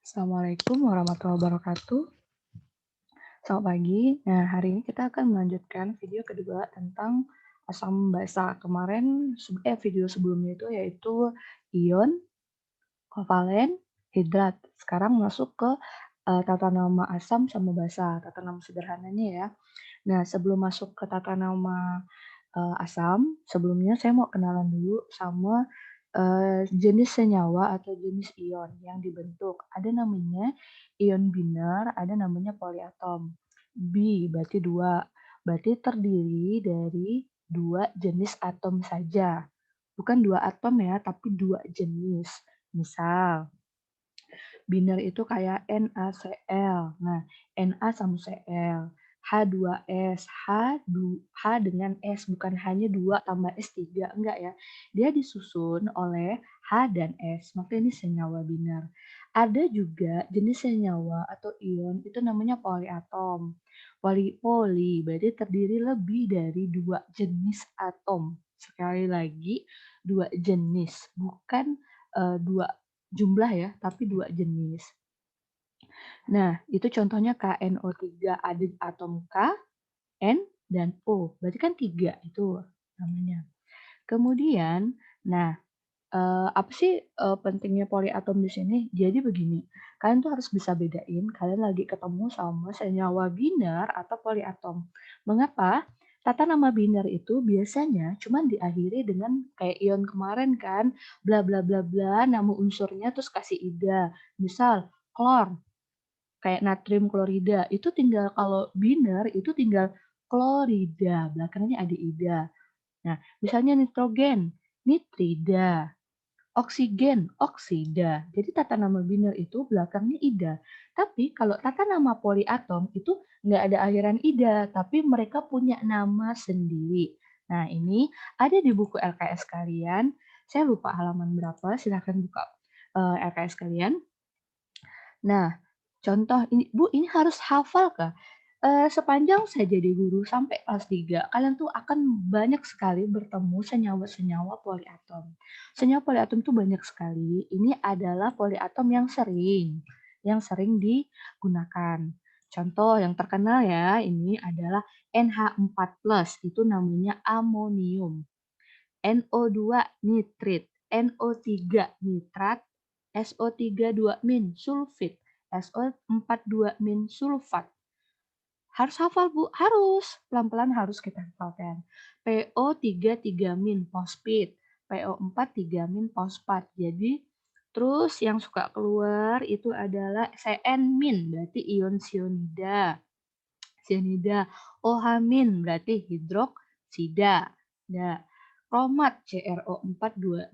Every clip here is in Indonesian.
Assalamualaikum warahmatullahi wabarakatuh. Selamat pagi. Nah, hari ini kita akan melanjutkan video kedua tentang asam basa. Kemarin video sebelumnya itu yaitu ion, kovalen, hidrat. Sekarang masuk ke tata nama asam sama basa, tata nama sederhananya ya. Nah, sebelum masuk ke tata nama asam, sebelumnya saya mau kenalan dulu sama jenis senyawa atau jenis ion yang dibentuk. Ada namanya ion biner, ada namanya poliatom. Berarti dua. Berarti terdiri dari dua jenis atom saja. Bukan dua atom ya, tapi dua jenis. Misal, biner itu kayak NaCl. Nah, Na sama Cl. H2S, H dengan S, bukan hanya 2 tambah S 3, enggak ya. Dia disusun oleh H dan S, maka ini senyawa biner. Ada juga jenis senyawa atau ion, itu namanya poliatom. Poli berarti terdiri lebih dari 2 jenis atom. Sekali lagi, 2 jenis, bukan 2 jumlah ya, tapi 2 jenis. Nah, itu contohnya KNO3, ada atom K, N, dan O. Berarti kan 3 itu namanya. Kemudian, nah, apa sih, pentingnya poliatom di sini? Jadi begini, kalian tuh harus bisa bedain kalian lagi ketemu sama senyawa biner atau poliatom. Mengapa? Tata nama biner itu biasanya cuman diakhiri dengan kayak ion kemarin kan, bla bla bla bla, nama unsurnya terus kasih ida. Misal klor, kayak natrium klorida, itu tinggal kalau biner itu tinggal klorida, belakangnya ada ida. Nah, misalnya nitrogen, nitrida. Oksigen, oksida. Jadi tata nama biner itu belakangnya ida. Tapi kalau tata nama poliatom itu nggak ada akhiran ida, tapi mereka punya nama sendiri. Nah, ini ada di buku LKS kalian. Saya lupa halaman berapa, silahkan buka LKS kalian. Nah, contoh ini, Bu, ini harus hafal Kak. Sepanjang saya jadi guru sampai kelas 3, kalian tuh akan banyak sekali bertemu senyawa-senyawa poliatom. Senyawa poliatom tuh banyak sekali. Ini adalah poliatom yang sering digunakan. Contoh yang terkenal ya, ini adalah NH4+, itu namanya amonium. NO2 nitrit, NO3 nitrat, SO3 2- sulfit, SO4 2- sulfat. Harus hafal Bu, harus. Pelan-pelan harus kita hafalkan. PO3 3- fosfit, PO4 3- fosfat. Jadi terus yang suka keluar itu adalah CN-, berarti ion cyanida. Cyanida. OH- berarti hidroksida. Nah, kromat CrO4 2-.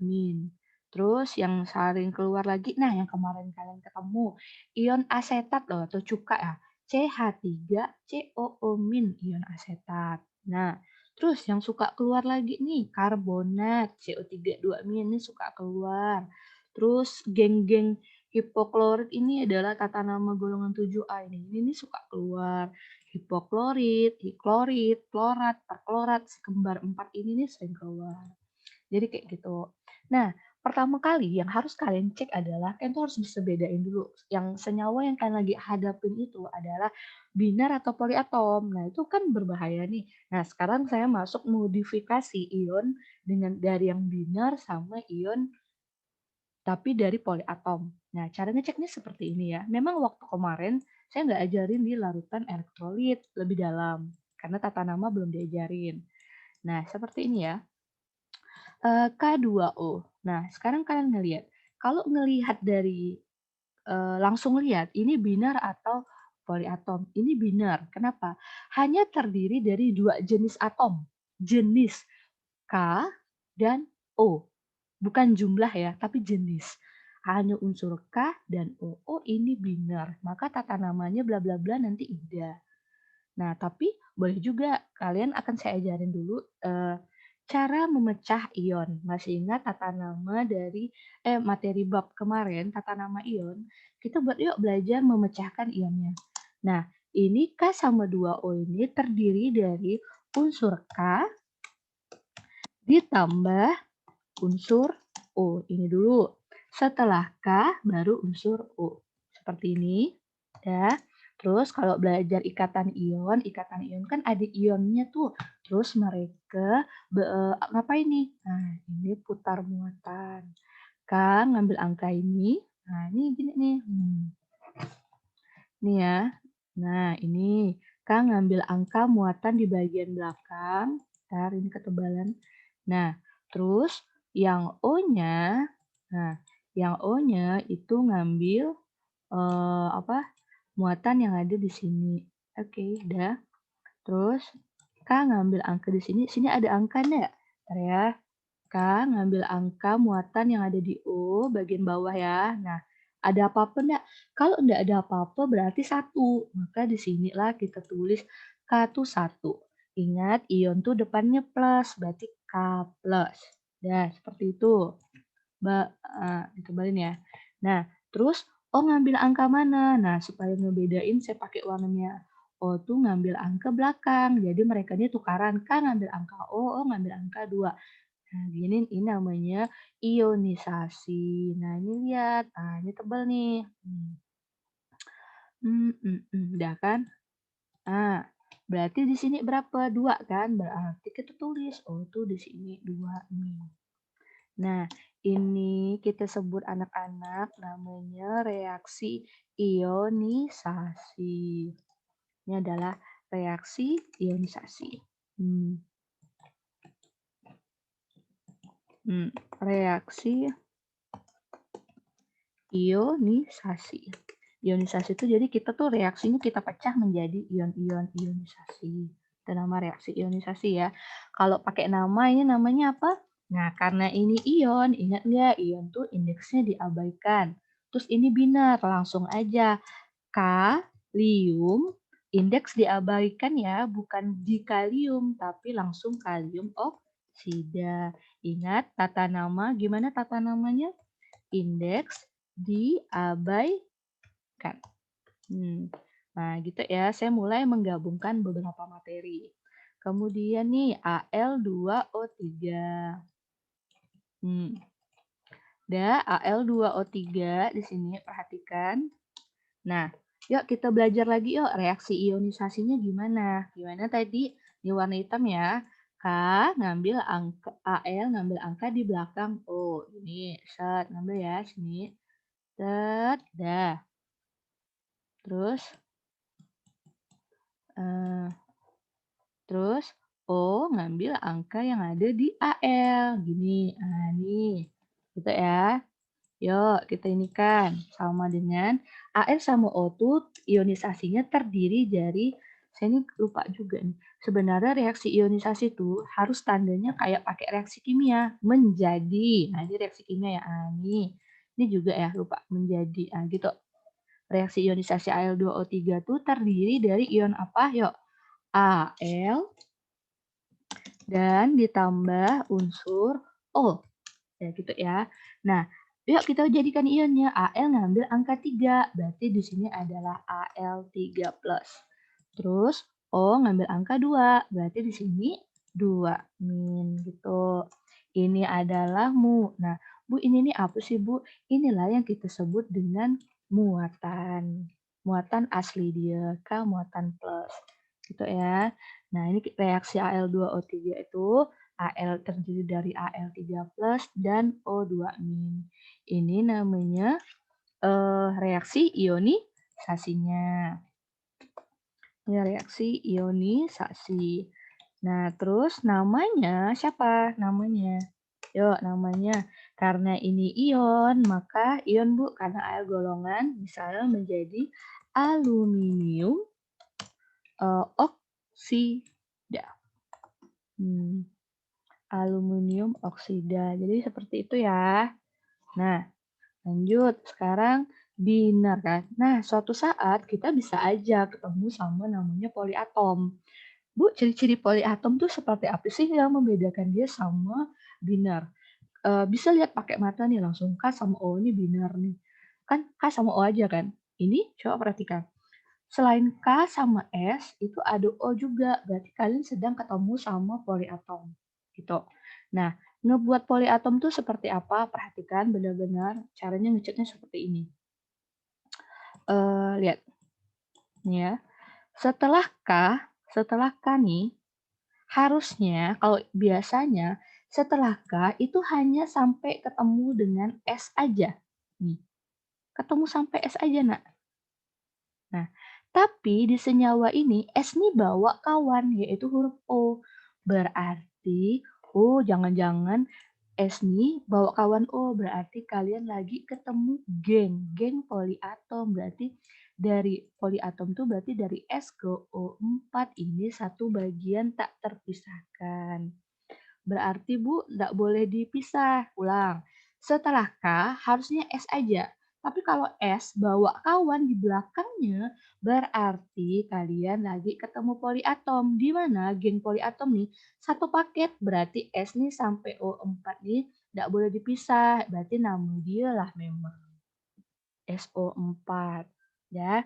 Terus yang saling keluar lagi, nah yang kemarin kalian ketemu, ion asetat loh atau cuka ya. CH3COO-, ion asetat. Nah, terus yang suka keluar lagi nih, karbonat CO3 2- ini suka keluar. Terus geng-geng hipoklorit ini adalah tata nama golongan 7A ini suka keluar. Hipoklorit, hiklorit, klorat, perklorat, sekembar 4 ini nih sering keluar. Jadi kayak gitu. Nah, pertama kali yang harus kalian cek adalah kalian tuh harus bisa bedain dulu yang senyawa yang kalian lagi hadapin itu adalah biner atau poliatom. Nah, itu kan berbahaya nih. Nah, sekarang saya masuk modifikasi ion dari yang biner sama ion tapi dari poliatom. Nah, cara ngeceknya seperti ini ya. Memang waktu kemarin saya nggak ajarin di larutan elektrolit lebih dalam, karena tata nama belum diajarin. Nah, seperti ini ya. K2O. Nah, sekarang kalian ngelihat. Kalau ngelihat dari langsung lihat, ini binar atau poliatom. Ini binar. Kenapa? Hanya terdiri dari 2 jenis atom. Jenis K dan O. Bukan jumlah ya, tapi jenis. Hanya unsur K dan O. Oh, ini binar. Maka tata namanya bla bla bla nanti ida. Nah, tapi boleh juga kalian akan saya ajarin dulu cara memecah ion. Masih ingat tata nama dari materi bab kemarin, tata nama ion? Kita yuk belajar memecahkan ionnya. Nah, ini K sama 2O ini terdiri dari unsur K ditambah unsur O. Ini dulu. Setelah K baru unsur O. seperti ini, ya. Terus kalau belajar ikatan ion kan ada ionnya tuh. Terus mereka ngapain nih? Nah, ini putar muatan. Kang ngambil angka ini. Nah, ini gini nih. Nih ya. Nah, ini Kang ngambil angka muatan di bagian belakang. Bentar, ini ketebalan. Nah, terus yang O-nya, nah, yang O-nya itu ngambil apa? Muatan yang ada di sini. Oke, udah. Terus Kang ngambil angka di sini. Sini ada angka enggak? Bentar ya. Kak, ngambil angka muatan yang ada di O bagian bawah ya. Nah, ada apa-apa enggak? Kalau enggak ada apa-apa berarti 1. Maka di sinilah kita tulis K itu 1. Ingat, ion tuh depannya plus, berarti K plus. Ya, seperti itu. Dikembaliin ya. Nah, terus O ngambil angka mana? Nah, supaya ngebedain saya pakai warnanya. O tuh ngambil angka belakang. Jadi mereka ini tukaran. K ngambil angka O ngambil angka 2. Nah, gini ini namanya ionisasi. Nah, ini lihat. Nah, ini tebal nih. Udah kan? Ah, berarti di sini berapa? 2 kan? Berarti kita tulis oh tuh di sini 2 nih. Nah, ini kita sebut anak-anak namanya reaksi ionisasi. Ini adalah reaksi ionisasi. Reaksi ionisasi. Ionisasi itu jadi kita tuh reaksinya kita pecah menjadi ion-ion ionisasi. Itu nama reaksi ionisasi ya. Kalau pakai nama ini namanya apa? Nah, karena ini ion, ingat nggak? Ion tuh indeksnya diabaikan. Terus ini binar, langsung aja. Kalium, indeks diabaikan ya, bukan dikalium, tapi langsung kalium oksida. Ingat tata nama, gimana tata namanya? Indeks diabaikan. Nah, gitu ya. Saya mulai menggabungkan beberapa materi. Kemudian nih Al2O3. Ada Al2O3 di sini, perhatikan. Nah, yuk kita belajar lagi yuk reaksi ionisasinya gimana. Gimana tadi di warna hitam ya. K ngambil angka Al ngambil angka di belakang O. Ini set ngambil ya sini. Set, dah. Terus terus O ngambil angka yang ada di AL. Gini. Nah, nih. Gitu ya. Yuk, kita ini kan sama dengan AL sama O tuh ionisasinya terdiri dari, saya ini lupa juga nih. Sebenarnya reaksi ionisasi tuh harus tandanya kayak pakai reaksi kimia, menjadi. Nah, ini reaksi kimia ya. Ini juga ya, lupa menjadi. Nah, gitu. Reaksi ionisasi Al2O3 tuh terdiri dari ion apa? Yuk. Al dan ditambah unsur O. Ya gitu ya. Nah, yuk kita jadikan ionnya. Al ngambil angka 3, berarti di sini adalah Al3+. Terus O ngambil angka 2, berarti di sini 2 gitu. Ini adalah mu. Nah, Bu ini nih apa sih Bu? Inilah yang kita sebut dengan muatan. Muatan asli dia, K muatan plus. Gitu ya. Nah, ini reaksi Al2O3 itu Al terdiri dari Al3+ dan O2-. Ini namanya reaksi ionisasinya. Ini reaksi ionisasi. Nah, terus namanya siapa? Namanya. Yuk, namanya. Karena ini ion, maka ion Bu, karena Al golongan, misalnya menjadi aluminium oksida. Aluminium oksida. Jadi seperti itu ya. Nah, lanjut. Sekarang binar kan. Nah, suatu saat kita bisa aja ketemu sama namanya poliatom. Bu, ciri-ciri poliatom tuh seperti apa sih yang membedakan dia sama binar? Bisa lihat pakai mata nih langsung K sama O ini binar nih. Kan K sama O aja kan. Ini coba perhatikan. Selain K sama S, itu ada O juga. Berarti kalian sedang ketemu sama poliatom. Gitu. Nah, ngebuat poliatom tuh seperti apa? Perhatikan benar-benar caranya ngeceknya seperti ini. Lihat nih ya, setelah K nih, harusnya kalau biasanya setelah K itu hanya sampai ketemu dengan S aja. Nih, ketemu sampai S aja, Nak. Nah, tapi di senyawa ini S nih bawa kawan, yaitu huruf O. Berarti, oh jangan-jangan S nih bawa kawan O, berarti kalian lagi ketemu geng poliatom. Berarti dari poliatom tuh berarti dari S ke O4 ini satu bagian tak terpisahkan. Berarti Bu, nggak boleh dipisah. Ulang. Setelah K harusnya S aja. Tapi kalau S bawa kawan di belakangnya, berarti kalian lagi ketemu poliatom. Di mana geng poliatom nih satu paket. Berarti S nih sampai O4 nih nggak boleh dipisah. Berarti nama dia lah memang SO4. Ya.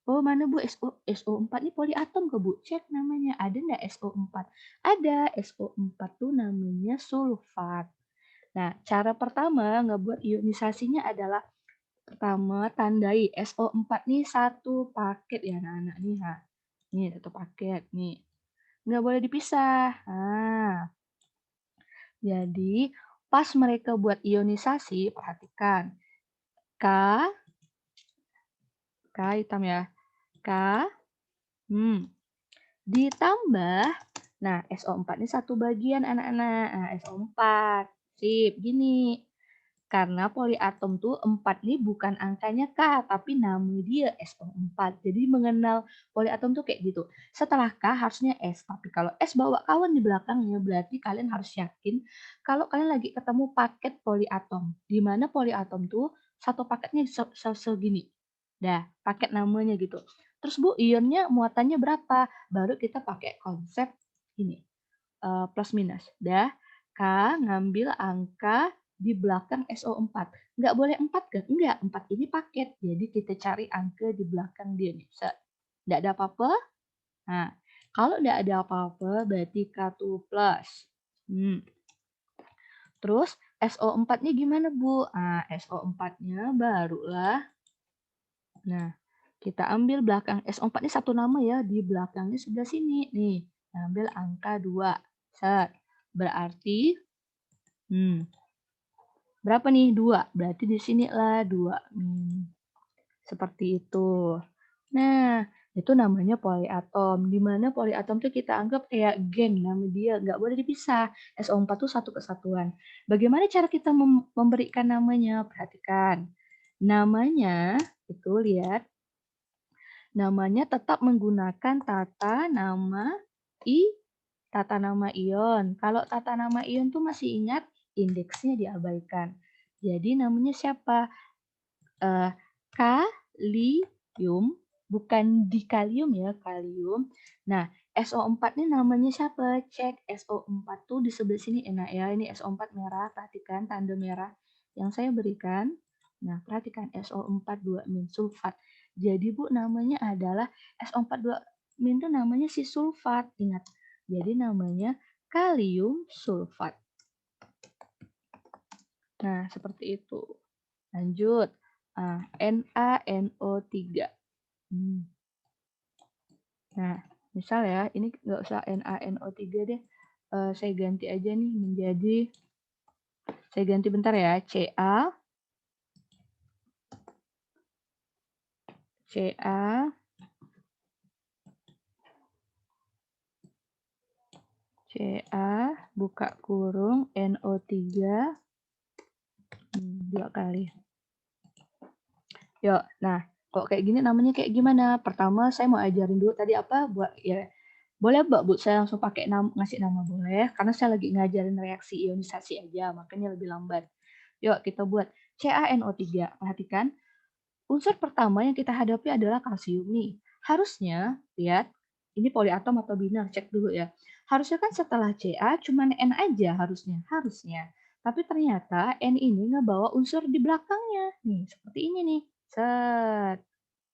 Oh, mana Bu SO4 ini poliatom ke Bu? Cek namanya. Ada nggak SO4? Ada. SO4 tuh namanya sulfat. Nah, cara pertama ngebuat ionisasinya adalah pertama tandai SO4 nih satu paket ya anak-anak nih. Ha. Nih satu paket nih. Nggak boleh dipisah. Nah, jadi pas mereka buat ionisasi, perhatikan. K, K hitam ya. K, ditambah, nah SO4 ini satu bagian anak-anak. Nah, SO4. Sip, gini. Karena poliatom tuh 4 nih bukan angkanya K, tapi nama dia SO4. Jadi mengenal poliatom tuh kayak gitu. Setelah K harusnya S, tapi kalau S bawa kawan di belakangnya, berarti kalian harus yakin kalau kalian lagi ketemu paket poliatom. Di mana poliatom tuh satu paketnya segini. Dah, paket namanya gitu. Terus Bu, ionnya muatannya berapa? Baru kita pakai konsep ini, plus minus. Dah, K ngambil angka di belakang SO4. Nggak boleh 4 kan? Enggak, 4 ini paket. Jadi kita cari angka di belakang dia nih. Nggak ada apa-apa? Nah, kalau nggak ada apa-apa berarti K2 plus. Terus SO4-nya gimana Bu? Nah, SO4-nya barulah. Nah, kita ambil belakang SO4 ini satu nama ya, di belakangnya sebelah sini. Nih, ambil angka 2. Set. Berarti, berapa nih? 2. Berarti di sini lah 2. Seperti itu. Nah, itu namanya poliatom. Di mana poliatom itu kita anggap kayak geng, nama dia. Nggak boleh dipisah. SO4 itu satu kesatuan. Bagaimana cara kita memberikan namanya? Perhatikan. Namanya, itu lihat. Namanya tetap menggunakan tata nama ion. Kalau tata nama ion tuh masih ingat, indeksnya diabaikan. Jadi namanya siapa? Kalium, bukan dikalium ya, kalium. Nah, SO4 ini namanya siapa? Cek SO4 tuh di sebelah sini enak ya. Ini SO4 merah, perhatikan tanda merah yang saya berikan. Nah, perhatikan SO4 2- sulfat. Jadi Bu, namanya adalah SO4 2- itu namanya si sulfat. Ingat. Jadi namanya kalium sulfat. Nah, seperti itu. Lanjut. NaNO3. Nah, misal ya, ini nggak usah NaNO3 deh. Saya ganti aja nih menjadi, saya ganti bentar ya, Ca, buka kurung, NO3, 2 kali. Yuk, nah, kok kayak gini namanya kayak gimana? Pertama saya mau ajarin dulu tadi apa buat ya. Boleh Mbak Bu, saya langsung pakai ngasih nama boleh, karena saya lagi ngajarin reaksi ionisasi aja, makanya lebih lambat. Yuk kita buat CaNO3. Perhatikan, unsur pertama yang kita hadapi adalah kalsium nih. Harusnya, lihat, ini poliatom atau binar, cek dulu ya. Harusnya kan setelah Ca cuma N aja harusnya. Tapi ternyata N ini ngebawa unsur di belakangnya. Nih, seperti ini nih. Set.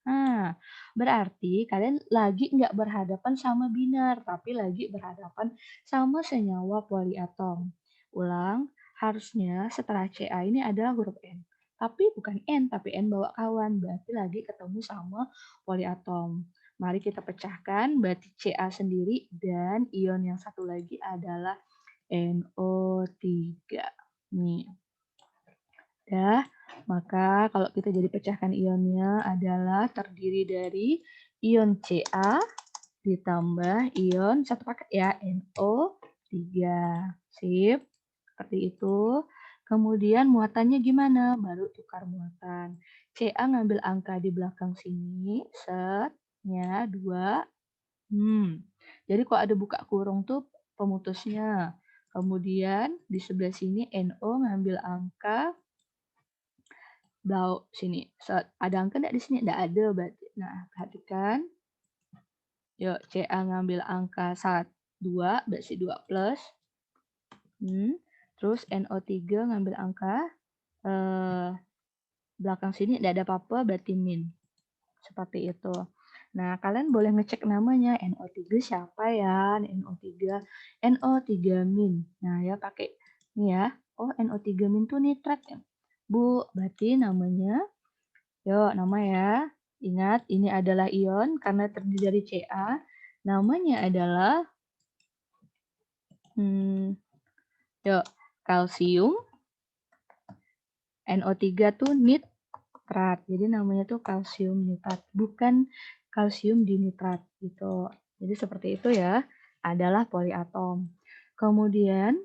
Nah, berarti kalian lagi nggak berhadapan sama binar, tapi lagi berhadapan sama senyawa poliatom. Ulang, harusnya setelah Ca ini adalah huruf N. Tapi bukan N, tapi N bawa kawan. Berarti lagi ketemu sama poliatom. Mari kita pecahkan, berarti Ca sendiri dan ion yang satu lagi adalah NO3. Nih. Ya, maka kalau kita jadi pecahkan ionnya adalah terdiri dari ion Ca ditambah ion satu paket ya, NO3. Sip, seperti itu. Kemudian muatannya gimana? Baru tukar muatan. Ca ngambil angka di belakang sini, setnya 2. Jadi kalau ada buka kurung tuh pemutusnya. Kemudian di sebelah sini NO ngambil angka blau sini. Ada angka enggak di sini? Enggak ada berarti. Nah, perhatikan. Yuk, Ca ngambil angka 2, berarti 2 plus. Terus NO3 ngambil angka belakang sini enggak ada apa-apa, berarti min. Seperti itu. Nah, kalian boleh ngecek namanya. NO3 siapa ya? NO3. NO3 min. Nah, ya pakai ini ya. Oh, NO3 min tuh nitrat ya. Bu, berarti namanya, yuk nama ya. Ingat, ini adalah ion karena terdiri dari Ca. Namanya adalah, yuk, kalsium. NO3 tuh nitrat. Jadi namanya tuh kalsium nitrat, bukan kalsium dinitrat gitu. Jadi seperti itu ya, adalah poliatom. Kemudian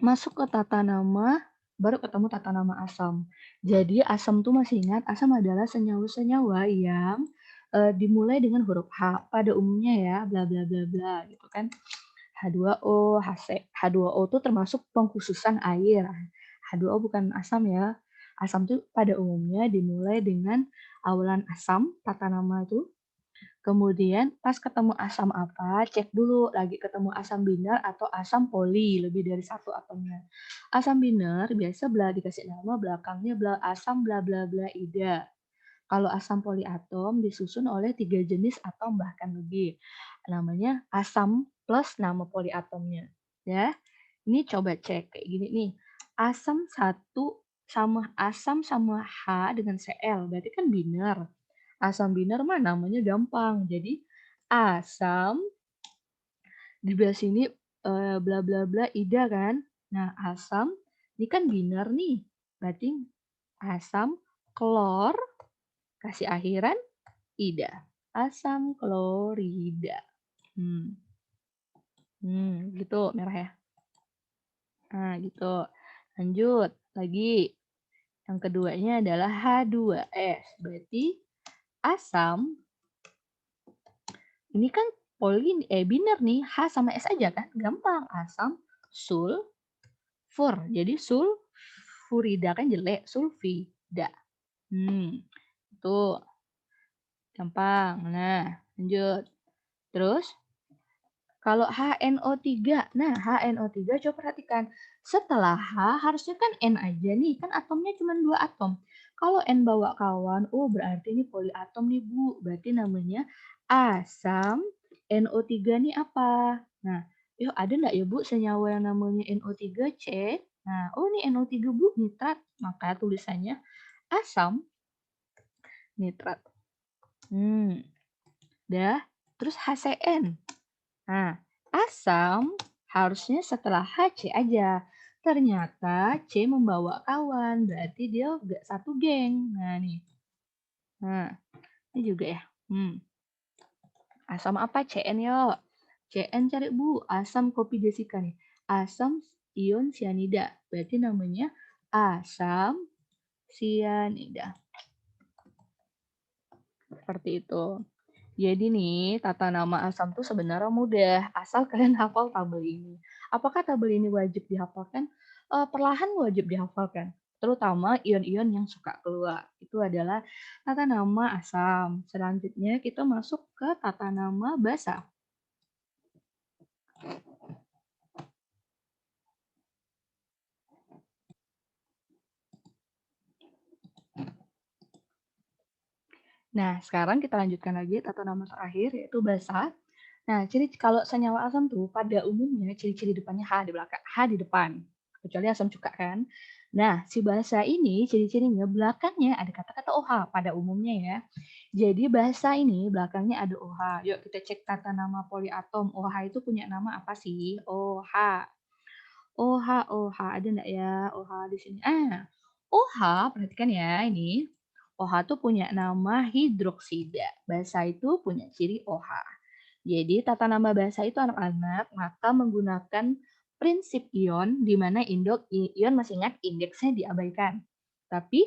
masuk ke tata nama, baru ketemu tata nama asam. Jadi asam tuh masih ingat, asam adalah senyawa-senyawa yang dimulai dengan huruf H pada umumnya ya, bla bla bla bla gitu kan. H2O, H2O tuh termasuk pengkhususan air. H2O bukan asam ya. Asam tuh pada umumnya dimulai dengan awalan asam, tata nama itu. Kemudian pas ketemu asam apa, cek dulu lagi ketemu asam binar atau asam poli, lebih dari satu atomnya. Asam binar biasa dikasih nama belakangnya asam bla bla bla ida. Kalau asam poliatom disusun oleh 3 jenis atom bahkan lebih. Namanya asam plus nama poliatomnya. Ya, ini coba cek kayak gini nih. Asam asam sama H dengan Cl, berarti kan binar. Asam binar mah namanya gampang. Jadi asam di belah sini bla bla bla ida kan. Nah, asam ini kan binar nih. Berarti asam klor kasih akhiran ida. Asam klorida. Gitu merah ya. Nah, gitu. Lanjut lagi. Yang keduanya adalah H2S. Berarti asam ini kan binar nih, H sama S aja kan, gampang. Asam sulfur. Jadi sulfurida kan jelek, sulfida. Itu gampang. Nah, lanjut. Terus kalau HNO3, nah HNO3 coba perhatikan. Setelah H harusnya kan N aja nih, kan atomnya cuma 2 atom. Kalau N bawa kawan, oh berarti ini poliatom nih Bu. Berarti namanya asam NO3 nih apa? Nah, yuk ada nggak ya Bu senyawa yang namanya NO3? Cek. Nah, oh ini NO3 Bu, nitrat. Maka tulisannya asam nitrat. Dah, terus HCN. Nah, asam harusnya setelah HC aja. Ternyata C membawa kawan, berarti dia gak satu geng. Nah, nih. Nah, ini juga ya. Asam apa? CN yuk. CN cari Bu, asam kopi desika nih. Asam ion sianida. Berarti namanya asam sianida. Seperti itu. Jadi nih, tata nama asam tuh sebenarnya mudah, asal kalian hafal tabel ini. Apakah tabel ini wajib dihafalkan? Perlahan wajib dihafalkan, terutama ion-ion yang suka keluar. Itu adalah tata nama asam. Selanjutnya kita masuk ke tata nama basa. Nah, sekarang kita lanjutkan lagi tata nama terakhir, yaitu basa. Nah, kalau senyawa asam tuh pada umumnya ciri-ciri depannya H di belakang, H di depan. kecuali asam cuka kan. Nah, si bahasa ini ciri-cirinya belakangnya ada kata-kata OH pada umumnya ya. Jadi bahasa ini belakangnya ada OH. Yuk kita cek tata nama poliatom. OH itu punya nama apa sih? OH. OH ada nggak ya OH di sini? OH perhatikan ya ini. OH tuh punya nama hidroksida. Basa itu punya ciri OH. Jadi tata nama basa itu anak-anak maka menggunakan prinsip ion di mana ion masih ingat indeksnya diabaikan. Tapi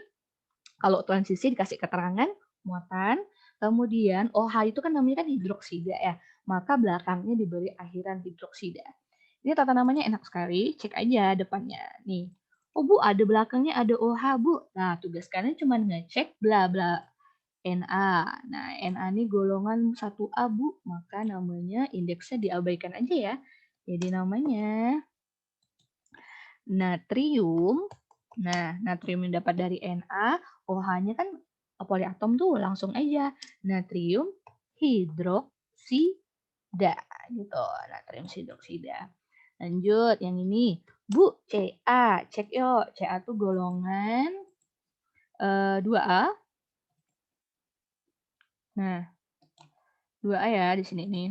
kalau transisi dikasih keterangan muatan, kemudian OH itu kan namanya kan hidroksida ya, maka belakangnya diberi akhiran hidroksida. Ini tata namanya enak sekali, cek aja depannya. Nih, oh Bu, ada belakangnya ada OH Bu. Nah, tugas kalian cuma ngecek bla bla Na. Nah, Na ini golongan 1A Bu, maka namanya indeksnya diabaikan aja ya. Jadi namanya natrium. Nah, natrium yang dapat dari Na, OH-nya kan poliatom tuh langsung aja natrium hidroksida gitu. Natrium hidroksida. Lanjut yang ini. Bu, Ca. Cek yuk. Ca tuh golongan 2A. Nah, 2A ya di sini nih.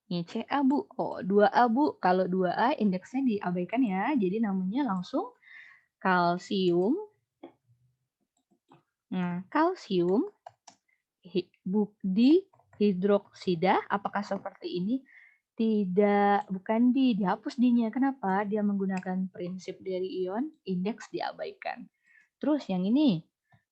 Nih, Ca, Bu. Oh, 2A, Bu. Kalau 2A indeksnya diabaikan ya. Jadi namanya langsung kalsium. Nah, kalsium dihidroksida. Apakah seperti ini? Tidak, bukan dihapus D-nya. Kenapa? Dia menggunakan prinsip dari ion, indeks diabaikan. Terus yang ini,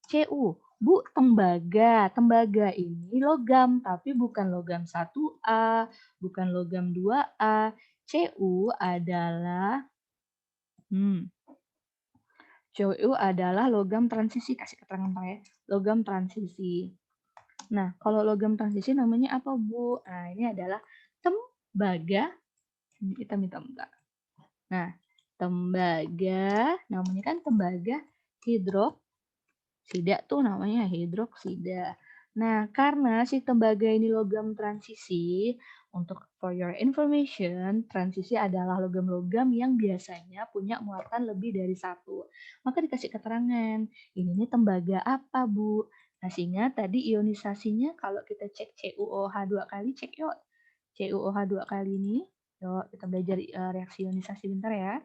Cu. Bu, tembaga. Tembaga ini logam, tapi bukan logam 1A, bukan logam 2A. Cu adalah Cu adalah logam transisi. Kasih keterangan Pak ya. Logam transisi. Nah, kalau logam transisi namanya apa, Bu? Nah, ini adalah tembaga. Hitam-hitam enggak. Nah, tembaga, namanya kan tembaga hidroksida tuh namanya hidroksida. Nah, karena si tembaga ini logam transisi, untuk for your information, transisi adalah logam-logam yang biasanya punya muatan lebih dari satu. Maka dikasih keterangan, ini nih tembaga apa, Bu? Nah, sehingga tadi ionisasinya kalau kita cek CuOH 2 kali, cek yuk. CuOH 2 kali ini, yuk kita belajar reaksi ionisasi bentar ya.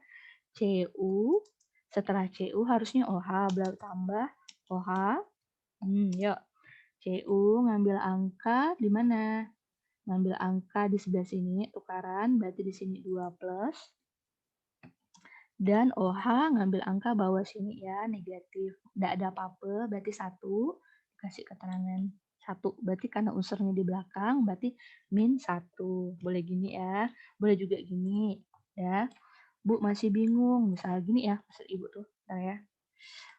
Cu, setelah Cu harusnya OH, tambah OH. Yuk. Cu ngambil angka di mana? Ngambil angka di sebelah sini, tukaran, berarti di sini 2 plus. Dan OH ngambil angka bawah sini ya, negatif. Nggak ada apa-apa, berarti 1. Kasih keterangan 1. Berarti karena unsurnya di belakang, berarti min 1. Boleh gini ya, boleh juga gini. Ya, Bu masih bingung, misalnya gini ya, maksud Ibu tuh. Bentar ya.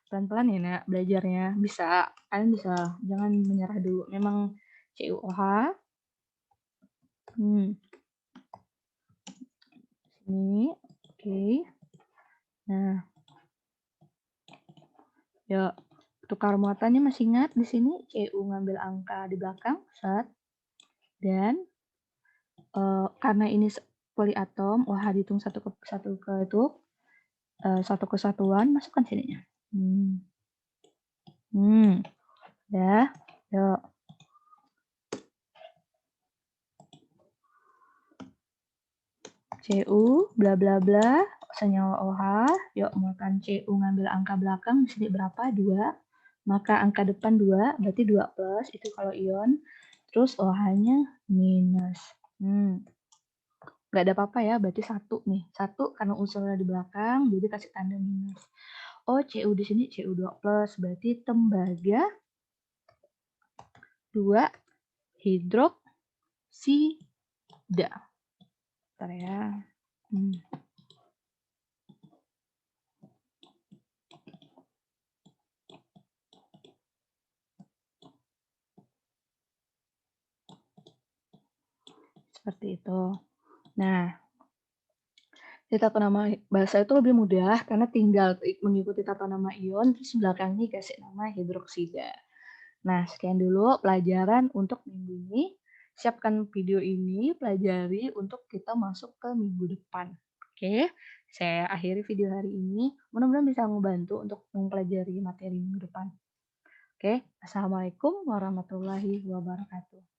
Pelan-pelan ya nak belajarnya. Bisa, kalian bisa. Jangan menyerah dulu. Memang CuOH. Sini, oke. Nah, yuk tukar muatannya masih ingat di sini Cu ngambil angka di belakang, set. Dan karena ini poliatom, OH dihitung satu ke itu satu kesatuan, masukkan sininya. Ya, yuk. Cu, bla bla bla, senyawa OH, yuk muatan Cu ngambil angka belakang, di sini berapa? 2. Maka angka depan 2, berarti 2 plus, itu kalau ion. Terus OH-nya minus. Nggak ada apa-apa ya, berarti 1 nih. 1 karena unsurnya di belakang, jadi kasih tanda minus. Oh, Cu di sini Cu2 plus, berarti tembaga 2 hidroksida. Bentar ya. Seperti itu. Nah, tata nama bahasa itu lebih mudah karena tinggal mengikuti tata nama ion, terus belakangnya kasih nama hidroksida. Nah, sekian dulu pelajaran untuk minggu ini. Siapkan video ini, pelajari untuk kita masuk ke minggu depan. Oke, Saya akhiri video hari ini, mudah-mudahan bisa membantu untuk mempelajari materi minggu depan. Oke, assalamualaikum warahmatullahi wabarakatuh.